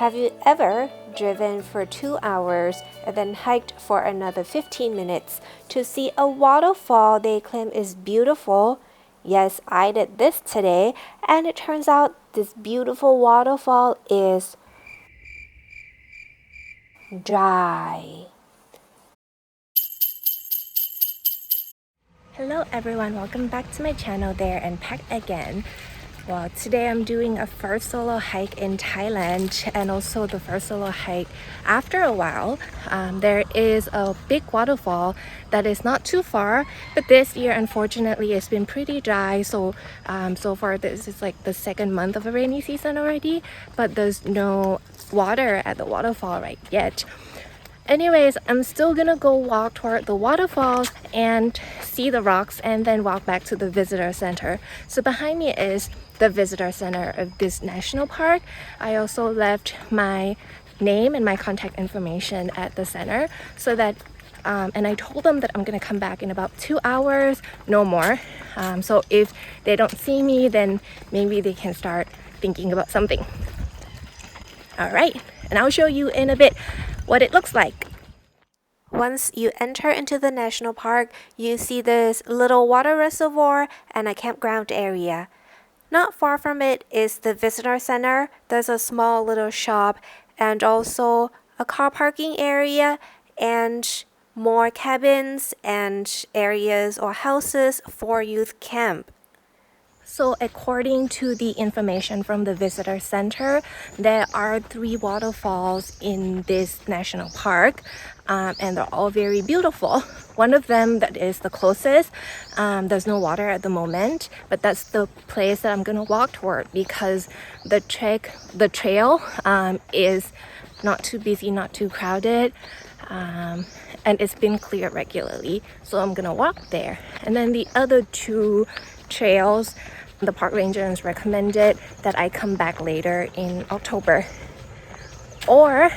Have you ever driven for 2 hours and then hiked for another 15 minutes to see a waterfall they claim is beautiful? Yes, I did this today, and it turns out this beautiful waterfall is dry. Hello everyone, welcome back to my channel there and back again. Well, today I'm doing a first solo hike in Thailand and also the first solo hike after a while. There is a big waterfall that is not too far, but this year unfortunately it's been pretty dry, so so far this is like the second month of a rainy season already, but there's no water at the waterfall right yet. Anyways, I'm still gonna go walk toward the waterfalls and see the rocks and then walk back to the visitor center. So behind me is the visitor center of this national park. I also left my name and my contact information at the center so that and I told them that I'm gonna come back in about 2 hours, no more. So if they don't see me, then maybe they can start thinking about something. All right, and I'll show you in a bit what it looks like. Once you enter into the national park, you see this little water reservoir and a campground area. Not far from it is the visitor center. There's a small little shop and also a car parking area and more cabins and areas or houses for youth camp. So according to the information from the visitor center, there are 3 waterfalls in this national park, and they're all very beautiful. One of them that is the closest, there's no water at the moment, but that's the place that I'm gonna walk toward because the trail is not too busy, not too crowded, and it's been cleared regularly, so I'm gonna walk there. And then the other 2 trails, the park rangers recommended that I come back later in October. Or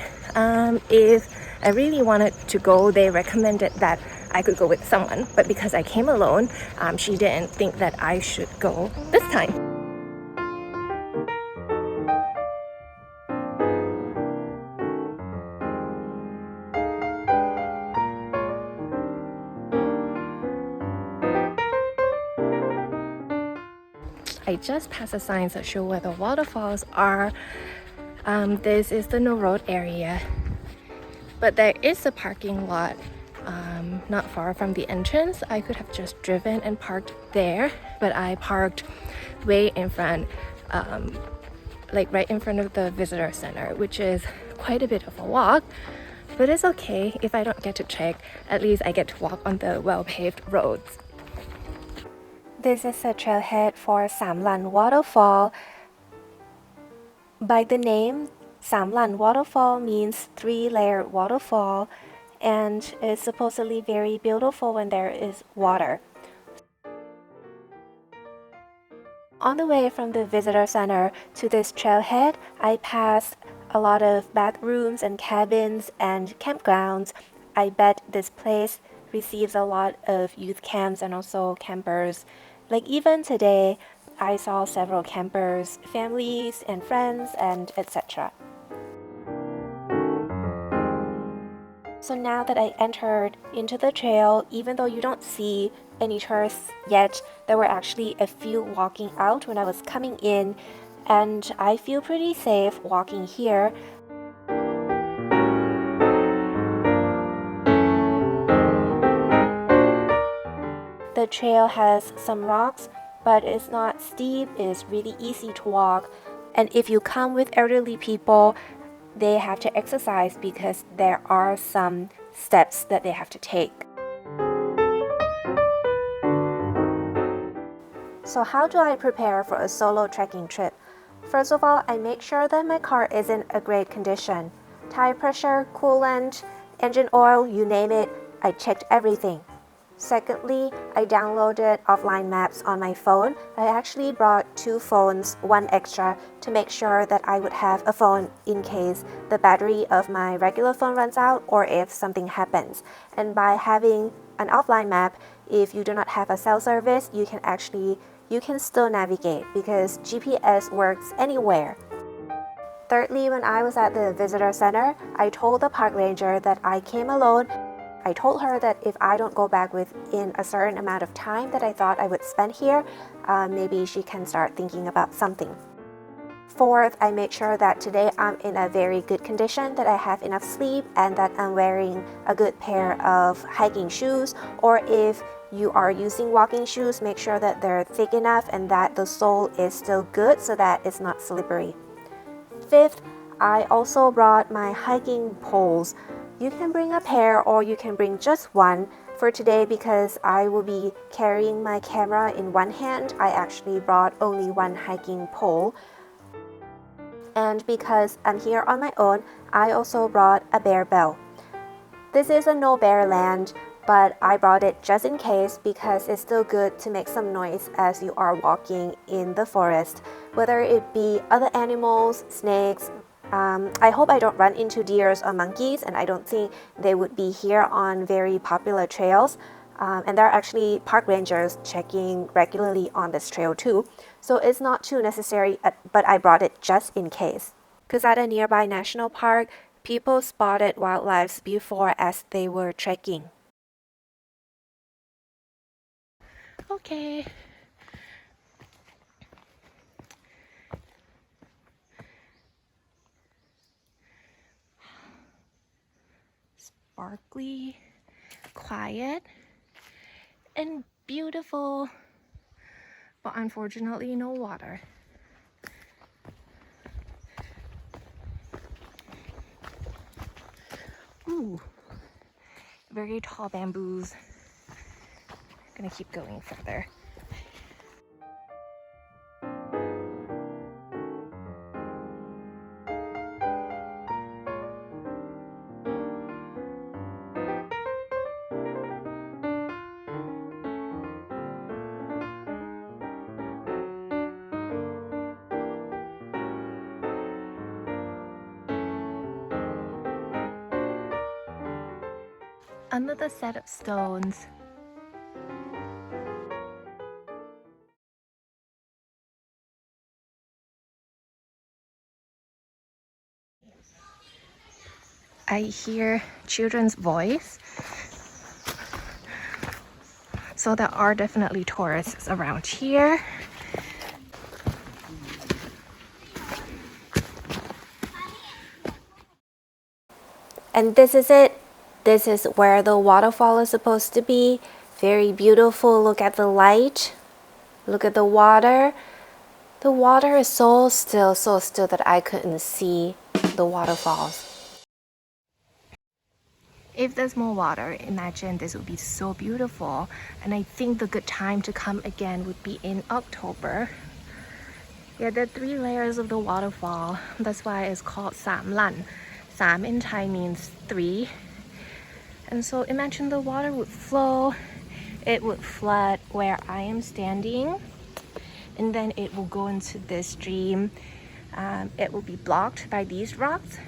if I really wanted to go, they recommended that I could go with someone, but because I came alone, she didn't think that I should go this time. I just passed the signs that show where the waterfalls are. This is the no road area, but there is a parking lot not far from the entrance. I could have just driven and parked there, but I parked way in front, like right in front of the visitor center, which is quite a bit of a walk, but it's okay. If I don't get to trek, at least I get to walk on the well-paved roads. This is a trailhead for Samlan Waterfall. By the name, Samlan Waterfall means 3-layered waterfall, and it's supposedly very beautiful when there is water. On the way from the visitor center to this trailhead, I passed a lot of bathrooms and cabins and campgrounds. I bet this place receives a lot of youth camps and also campers. Like even today, I saw several campers, families and friends, and etc. So now that I entered into the trail, even though you don't see any tourists yet, there were actually a few walking out when I was coming in, and I feel pretty safe walking here. The trail has some rocks, but it's not steep, it's really easy to walk. And if you come with elderly people, they have to exercise because there are some steps that they have to take. So how do I prepare for a solo trekking trip? First of all, I make sure that my car is in a great condition. Tire pressure, coolant, engine oil, you name it, I checked everything. Secondly, I downloaded offline maps on my phone. I actually brought 2 phones, 1 extra, to make sure that I would have a phone in case the battery of my regular phone runs out or if something happens. And by having an offline map, if you do not have a cell service, you can still navigate because GPS works anywhere. Thirdly, when I was at the visitor center, I told the park ranger that I came alone. I told her that if I don't go back within a certain amount of time that I thought I would spend here, maybe she can start thinking about something. Fourth, I made sure that today I'm in a very good condition, that I have enough sleep, and that I'm wearing a good pair of hiking shoes, or if you are using walking shoes, make sure that they're thick enough and that the sole is still good so that it's not slippery. Fifth, I also brought my hiking poles. You can bring a pair or you can bring just one. For today, because I will be carrying my camera in one hand, I actually brought only one hiking pole. And because I'm here on my own, I also brought a bear bell. This is a no bear land, but I brought it just in case because it's still good to make some noise as you are walking in the forest, whether it be other animals, snakes. I hope I don't run into deers or monkeys, and I don't think they would be here on very popular trails. And there are actually park rangers checking regularly on this trail too. So it's not too necessary, but I brought it just in case. Because at a nearby national park, people spotted wildlife before as they were trekking. Okay. Sparkly, quiet, and beautiful, but unfortunately no water. Ooh, very tall bamboos. Gonna keep going further. Another set of stones. I hear children's voice. So there are definitely tourists around here. And this is it. This is where the waterfall is supposed to be. Very beautiful. Look at the light. Look at the water. The water is so still that I couldn't see the waterfalls. If there's more water, imagine this would be so beautiful. And I think the good time to come again would be in October. Yeah, there are 3 layers of the waterfall. That's why it's called Samlan. Sam in Thai means 3. And so imagine the water would flow. It would flood where I am standing. And then it will go into this stream. It will be blocked by these rocks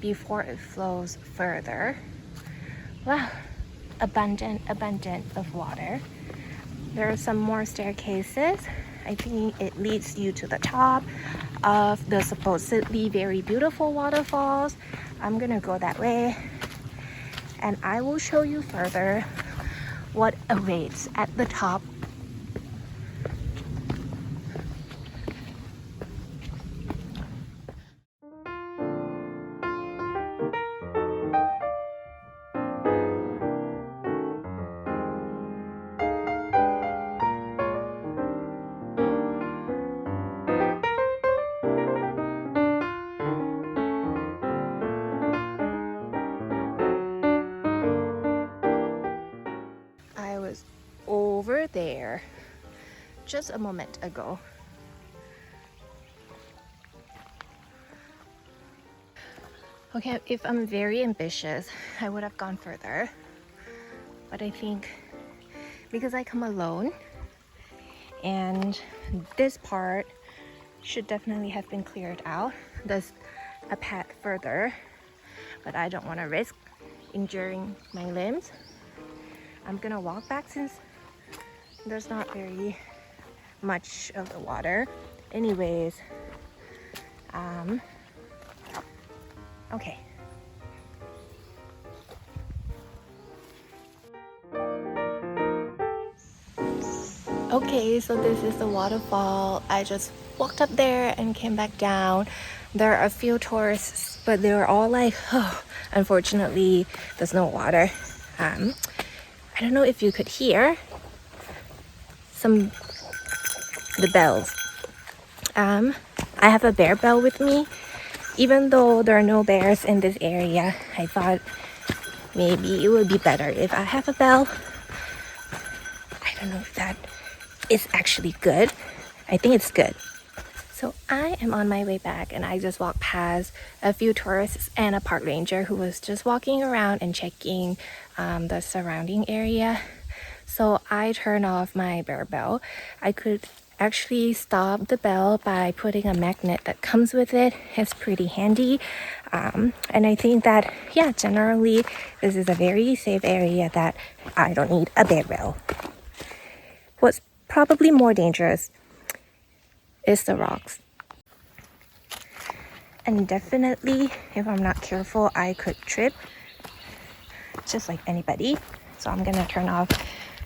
before it flows further. Wow, abundant of water. There are some more staircases. I think it leads you to the top of the supposedly very beautiful waterfalls. I'm gonna go that way and I will show you further what awaits at the top. I was over there just a moment ago. Okay, if I'm very ambitious, I would have gone further. But I think because I come alone and this part should definitely have been cleared out. There's a path further, but I don't want to risk injuring my limbs. I'm gonna walk back since there's not very much of the water. Anyways, Okay. Okay, so this is the waterfall. I just walked up there and came back down. There are a few tourists, but they were all like, oh, unfortunately, there's no water. I don't know if you could hear the bells. I have a bear bell with me. Even though there are no bears in this area, I thought maybe it would be better if I have a bell. I don't know if that is actually good. I think it's good. So I am on my way back and I just walked past a few tourists and a park ranger who was just walking around and checking the surrounding area. So I turned off my bear bell. I could actually stop the bell by putting a magnet that comes with it. It's pretty handy. And I think that, yeah, generally this is a very safe area that I don't need a bear bell. What's probably more dangerous is the rocks. And definitely, if I'm not careful, I could trip, just like anybody. So I'm gonna turn off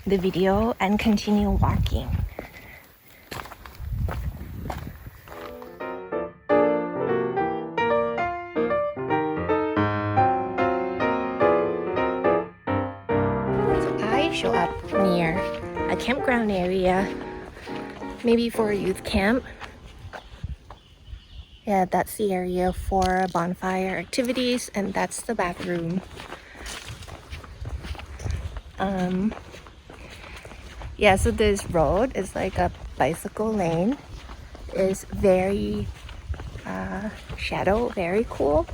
the video and continue walking. So I show up near a campground area, maybe for a youth camp. Yeah, that's the area for bonfire activities, and that's the bathroom. Yeah, so this road is like a bicycle lane. It's very shadow, very cool.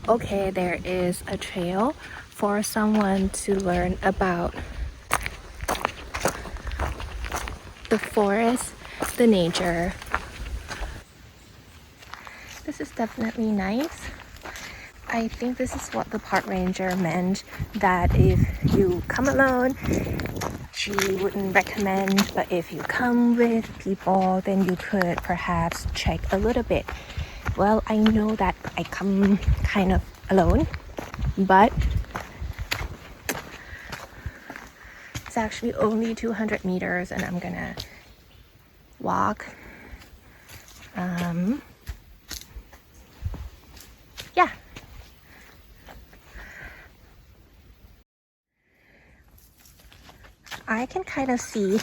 Okay, there is a trail for someone to learn about the forest, the nature. This is definitely nice. I think this is what the park ranger meant, that if you come alone, she wouldn't recommend, but if you come with people, then you could perhaps check a little bit. Well, I know that I come kind of alone, but it's actually only 200 meters and I'm gonna walk. Yeah. I can kind of see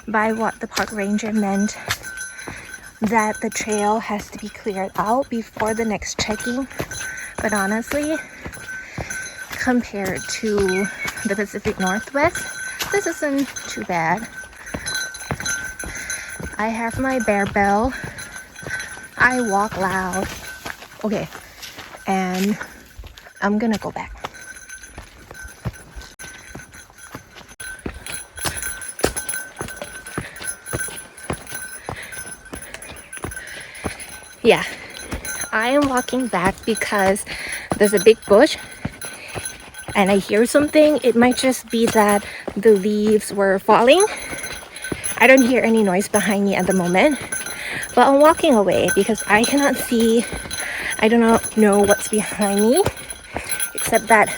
by what the park ranger meant that the trail has to be cleared out before the next trekking. But honestly, compared to the Pacific Northwest, this isn't too bad. I have my bear bell. I walk loud. Okay, and I'm gonna go back. Yeah, I am walking back because there's a big bush and I hear something. It might just be that the leaves were falling. I don't hear any noise behind me at the moment, but I'm walking away because I cannot see. I do not know what's behind me, except that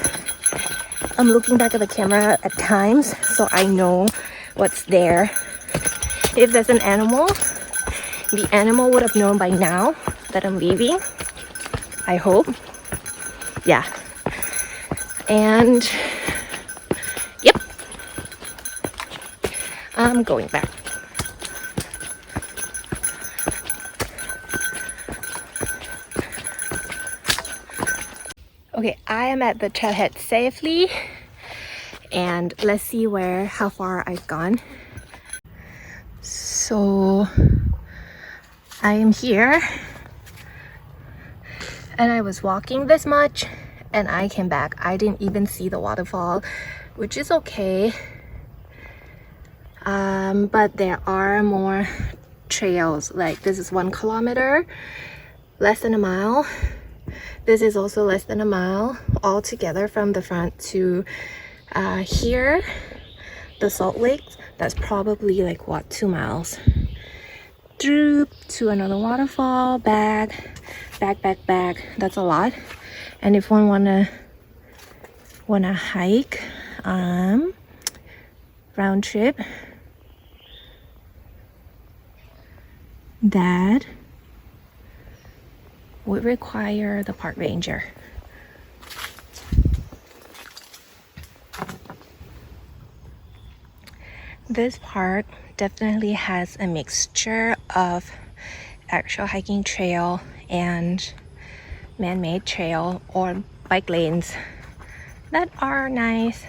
I'm looking back at the camera at times so I know what's there. If there's an animal, the animal would have known by now that I'm leaving, I hope. Yeah. And yep, I'm going back. Okay, I am at the trailhead safely, and let's see how far I've gone. So I am here and I was walking this much and I came back. I didn't even see the waterfall, which is okay. But there are more trails. Like this is 1 kilometer, less than a mile. This is also less than a mile altogether from the front to here, the Salt Lake. That's probably like what, 2 miles. Droop to another waterfall, back. That's a lot. And if one wanna hike, round trip, that would require the park ranger. This park definitely has a mixture of actual hiking trail and man-made trail or bike lanes that are nice.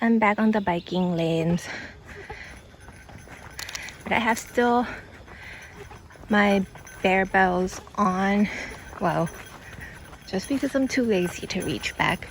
I'm back on the biking lanes, but I have still my bear bells on. Well, just because I'm too lazy to reach back.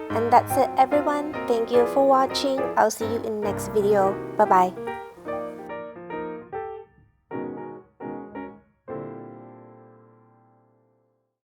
And that's it everyone. Thank you for watching. I'll see you in the next video. Bye bye.